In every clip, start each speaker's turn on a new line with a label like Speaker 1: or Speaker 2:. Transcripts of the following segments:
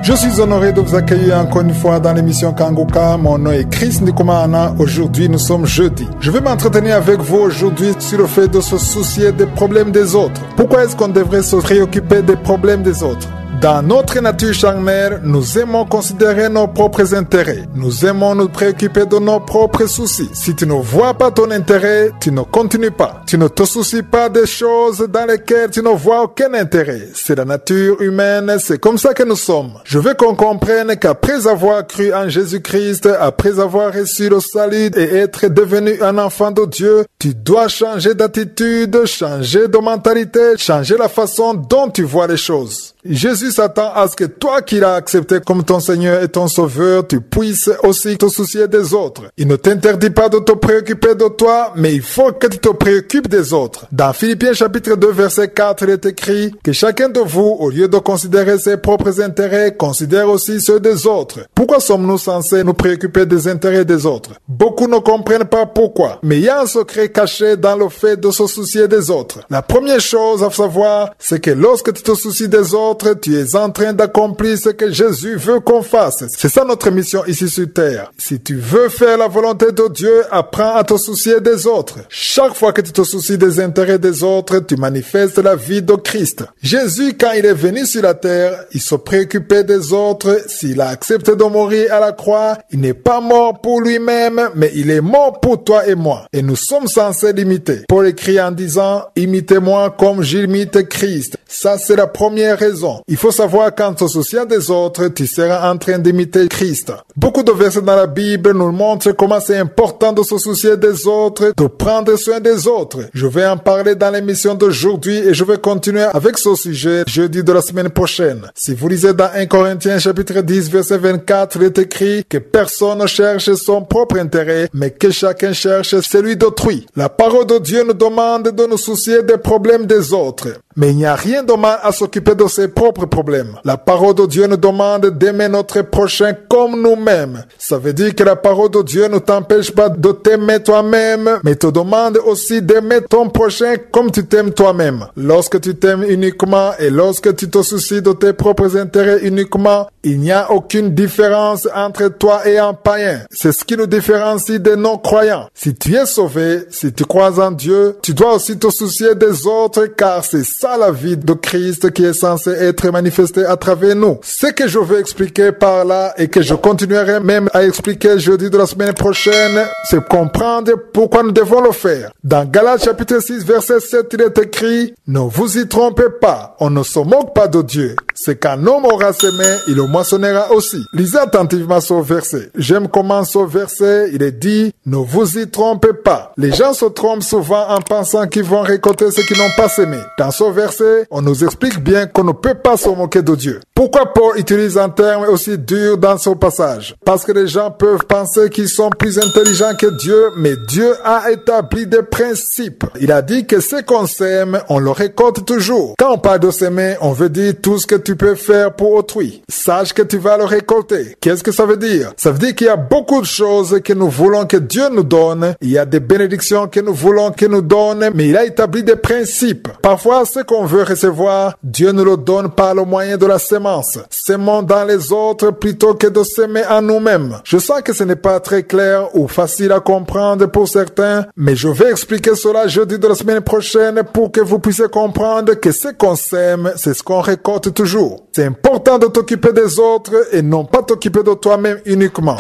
Speaker 1: Je suis honoré de vous accueillir encore une fois dans l'émission Kanguka. Mon nom est Chris Ndikumana. Aujourd'hui, nous sommes jeudi. Je vais m'entretenir avec vous aujourd'hui sur le fait de se soucier des problèmes des autres. Pourquoi est-ce qu'on devrait se préoccuper des problèmes des autres? Dans notre nature charnelle, nous aimons considérer nos propres intérêts. Nous aimons nous préoccuper de nos propres soucis. Si tu ne vois pas ton intérêt, tu ne continues pas. Tu ne te soucies pas des choses dans lesquelles tu ne vois aucun intérêt. C'est la nature humaine, c'est comme ça que nous sommes. Je veux qu'on comprenne qu'après avoir cru en Jésus-Christ, après avoir reçu le salut et être devenu un enfant de Dieu, tu dois changer d'attitude, changer de mentalité, changer la façon dont tu vois les choses. Jésus s'attend à ce que toi qui l'as accepté comme ton Seigneur et ton Sauveur, tu puisses aussi te soucier des autres. Il ne t'interdit pas de te préoccuper de toi, mais il faut que tu te préoccupes des autres. Dans Philippiens chapitre 2 verset 4, il est écrit que chacun de vous, au lieu de considérer ses propres intérêts, considère aussi ceux des autres. Pourquoi sommes-nous censés nous préoccuper des intérêts des autres? Beaucoup ne comprennent pas pourquoi, mais il y a un secret caché dans le fait de se soucier des autres. La première chose à savoir, c'est que lorsque tu te soucies des autres, tu es en train d'accomplir ce que Jésus veut qu'on fasse. C'est ça notre mission ici sur terre. Si tu veux faire la volonté de Dieu, apprends à te soucier des autres. Chaque fois que tu te soucies des intérêts des autres, tu manifestes la vie de Christ. Jésus, quand il est venu sur la terre, il se préoccupait des autres. S'il a accepté de mourir à la croix, il n'est pas mort pour lui-même, mais il est mort pour toi et moi. Et nous sommes censés l'imiter. Paul écrit en disant, imitez-moi comme j'imite Christ. Ça, c'est la première raison. Il faut savoir qu'en te souciant des autres, tu seras en train d'imiter Christ. Beaucoup de versets dans la Bible nous montrent comment c'est important de se soucier des autres, de prendre soin des autres. Je vais en parler dans l'émission d'aujourd'hui et je vais continuer avec ce sujet jeudi de la semaine prochaine. Si vous lisez dans 1 Corinthiens chapitre 10 verset 24, il est écrit que personne ne cherche son propre intérêt, mais que chacun cherche celui d'autrui. La parole de Dieu nous demande de nous soucier des problèmes des autres. Mais il n'y a rien de mal à s'occuper de ses propres problèmes. La parole de Dieu nous demande d'aimer notre prochain comme nous-mêmes. Ça veut dire que la parole de Dieu ne t'empêche pas de t'aimer toi-même, mais te demande aussi d'aimer ton prochain comme tu t'aimes toi-même. Lorsque tu t'aimes uniquement et lorsque tu te soucies de tes propres intérêts uniquement, il n'y a aucune différence entre toi et un païen. C'est ce qui nous différencie des non-croyants. Si tu es sauvé, si tu crois en Dieu, tu dois aussi te soucier des autres car c'est ça la vie de Christ qui est censée être manifestée à travers nous. Ce que je veux expliquer par là et que je continuerai même à expliquer jeudi de la semaine prochaine, c'est comprendre pourquoi nous devons le faire. Dans Galates chapitre 6 verset 7, il est écrit, ne vous y trompez pas, on ne se moque pas de Dieu. C'est qu'un homme aura semé, il le moissonnera aussi. Lisez attentivement ce verset. J'aime comment ce verset, il est dit, ne vous y trompez pas. Les gens se trompent souvent en pensant qu'ils vont récolter ce qu'ils n'ont pas semé. Dans ce verset, on nous explique bien qu'on ne peut pas se moquer de Dieu. Pourquoi Paul utilise un terme aussi dur dans ce passage? Parce que les gens peuvent penser qu'ils sont plus intelligents que Dieu, mais Dieu a établi des principes. Il a dit que ce qu'on sème, on le récolte toujours. Quand on parle de semer, on veut dire tout ce que tu peux faire pour autrui. Sache que tu vas le récolter. Qu'est-ce que ça veut dire? Ça veut dire qu'il y a beaucoup de choses que nous voulons que Dieu nous donne. Il y a des bénédictions que nous voulons qu'il nous donne, mais il a établi des principes. Parfois, ce qu'on veut recevoir, Dieu nous le donne par le moyen de la sémence. Sémons dans les autres plutôt que de s'aimer en nous-mêmes. Je sens que ce n'est pas très clair ou facile à comprendre pour certains, mais je vais expliquer cela jeudi de la semaine prochaine pour que vous puissiez comprendre que ce qu'on sème, c'est ce qu'on récolte toujours. C'est important de t'occuper des autres et non pas t'occuper de toi-même uniquement.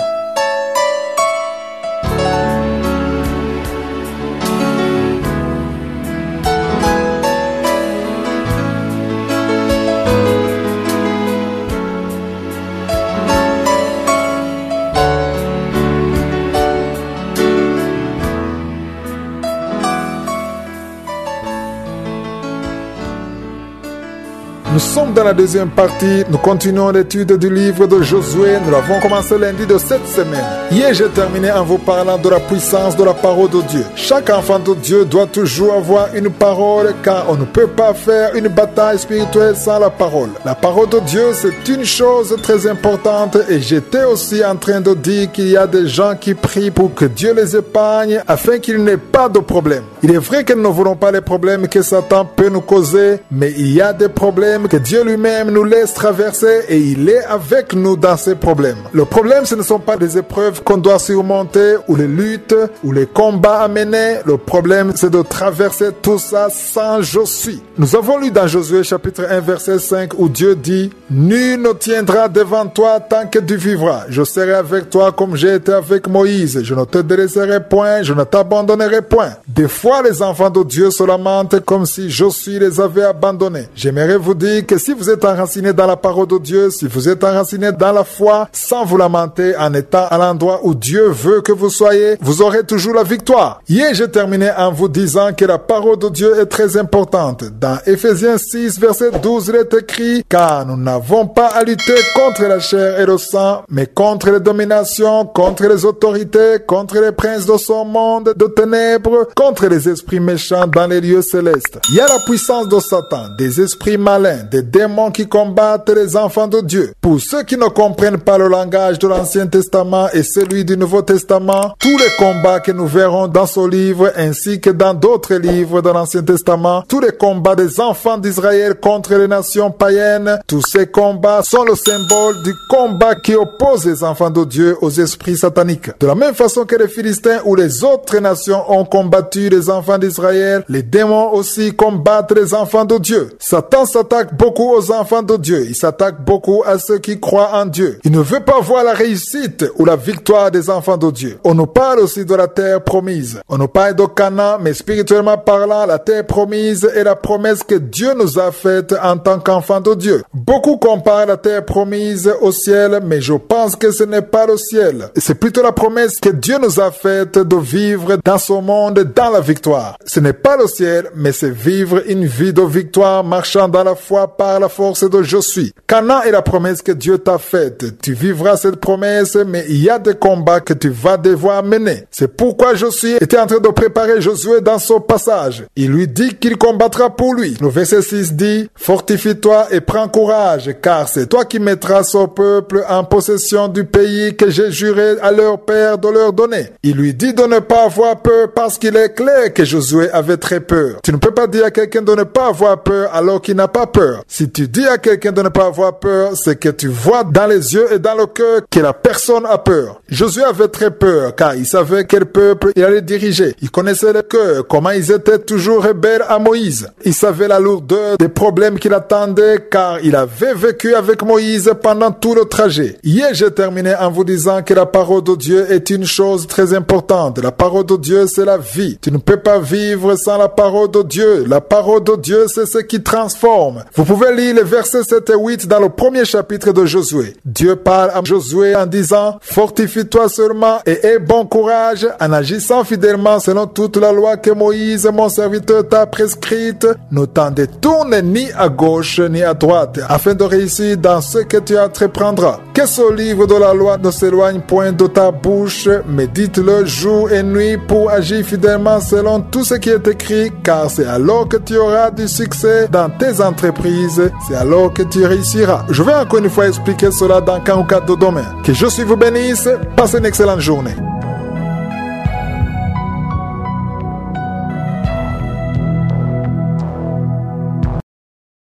Speaker 1: Nous sommes dans la deuxième partie. Nous continuons l'étude du livre de Josué. Nous l'avons commencé lundi de cette semaine. Hier, j'ai terminé en vous parlant de la puissance de la parole de Dieu. Chaque enfant de Dieu doit toujours avoir une parole, car on ne peut pas faire une bataille spirituelle sans la parole. La parole de Dieu, c'est une chose très importante, et j'étais aussi en train de dire qu'il y a des gens qui prient pour que Dieu les épargne afin qu'il n'ait pas de problème. Il est vrai que nous ne voulons pas les problèmes que Satan peut nous causer, mais il y a des problèmes problèmes que Dieu lui-même nous laisse traverser et il est avec nous dans ces problèmes. Le problème, ce ne sont pas des épreuves qu'on doit surmonter ou les luttes ou les combats à mener. Le problème, c'est de traverser tout ça sans je suis. Nous avons lu dans Josué chapitre 1 verset 5 où Dieu dit « Nul ne tiendra devant toi tant que tu vivras. Je serai avec toi comme j'ai été avec Moïse. Je ne te délaisserai point, je ne t'abandonnerai point. » Des fois, les enfants de Dieu se lamentent comme si Josué les avait abandonnés. J'aimerais vous dire que si vous êtes enraciné dans la parole de Dieu, si vous êtes enraciné dans la foi, sans vous lamenter, en étant à l'endroit où Dieu veut que vous soyez, vous aurez toujours la victoire. Hier, j'ai terminé en vous disant que la parole de Dieu est très importante. Dans Éphésiens 6, verset 12, il est écrit « Car nous n'avons pas à lutter contre la chair et le sang, mais contre les dominations, contre les autorités, contre les princes de ce monde de ténèbres, contre les esprits méchants dans les lieux célestes. » Il y a la puissance de Satan, des esprits malins, des démons qui combattent les enfants de Dieu. Pour ceux qui ne comprennent pas le langage de l'Ancien Testament et celui du Nouveau Testament, tous les combats que nous verrons dans ce livre ainsi que dans d'autres livres de l'Ancien Testament, tous les combats des enfants d'Israël contre les nations païennes, tous ces combats sont le symbole du combat qui oppose les enfants de Dieu aux esprits sataniques. De la même façon que les Philistins ou les autres nations ont combattu les enfants d'Israël, les démons aussi combattent les enfants de Dieu. Satan s'attaque beaucoup aux enfants de Dieu. Il s'attaque beaucoup à ceux qui croient en Dieu. Il ne veut pas voir la réussite ou la victoire des enfants de Dieu. On nous parle aussi de la terre promise. On nous parle de Canaan, mais spirituellement parlant, la terre promise est la promesse que Dieu nous a faite en tant qu'enfants de Dieu. Beaucoup comparent la terre promise au ciel, mais je pense que ce n'est pas le ciel. C'est plutôt la promesse que Dieu nous a faite de vivre dans ce monde dans la victoire. Ce n'est pas le ciel, mais c'est vivre une vie de victoire marchant dans la foi par la force de je suis. Canaan est la promesse que Dieu t'a faite. Tu vivras cette promesse, mais il y a des combats que tu vas devoir mener. C'est pourquoi Josué était en train de préparer Josué dans ce passage. Il lui dit qu'il combattra pour lui. Le verset 6 dit « Fortifie-toi et prends courage, car c'est toi qui mettras ce peuple en possession du pays que j'ai juré à leur père de leur donner. » Il lui dit de ne pas avoir peur parce qu'il est clair que Josué avait très peur. Tu ne peux pas dire à quelqu'un de ne pas avoir peur alors qu'il n'a pas peur. Si tu dis à quelqu'un de ne pas avoir peur, c'est que tu vois dans les yeux et dans le cœur que la personne a peur. Josué avait très peur car il savait quel peuple il allait diriger. Il connaissait le cœur, comment ils étaient toujours rebelles à Moïse. Il savait la lourdeur des problèmes qui l'attendaient car il avait vécu avec Moïse pendant tout le trajet. Hier, j'ai terminé en vous disant que la parole de Dieu est une chose très importante. La parole de Dieu, c'est la vie. Tu ne peux pas vivre sans la parole de Dieu. La parole de Dieu, c'est ce qui transforme. Vous pouvez lire les versets 7 et 8 dans le premier chapitre de Josué. Dieu parle à Josué en disant « Fortifie-toi seulement et aie bon courage en agissant fidèlement selon toute la loi que Moïse, mon serviteur, t'a prescrite. Ne t'en détourne ni à gauche ni à droite, afin de réussir dans ce que tu entreprendras. Que ce livre de la loi ne s'éloigne point de ta bouche, médite-le jour et nuit pour agir fidèlement selon tout ce qui est écrit, car c'est alors que tu auras du succès dans tes entreprises, c'est alors que tu réussiras. » Je vais encore une fois expliquer cela dans Kanguka de demain. Que Jésus vous bénisse, passez une excellente journée.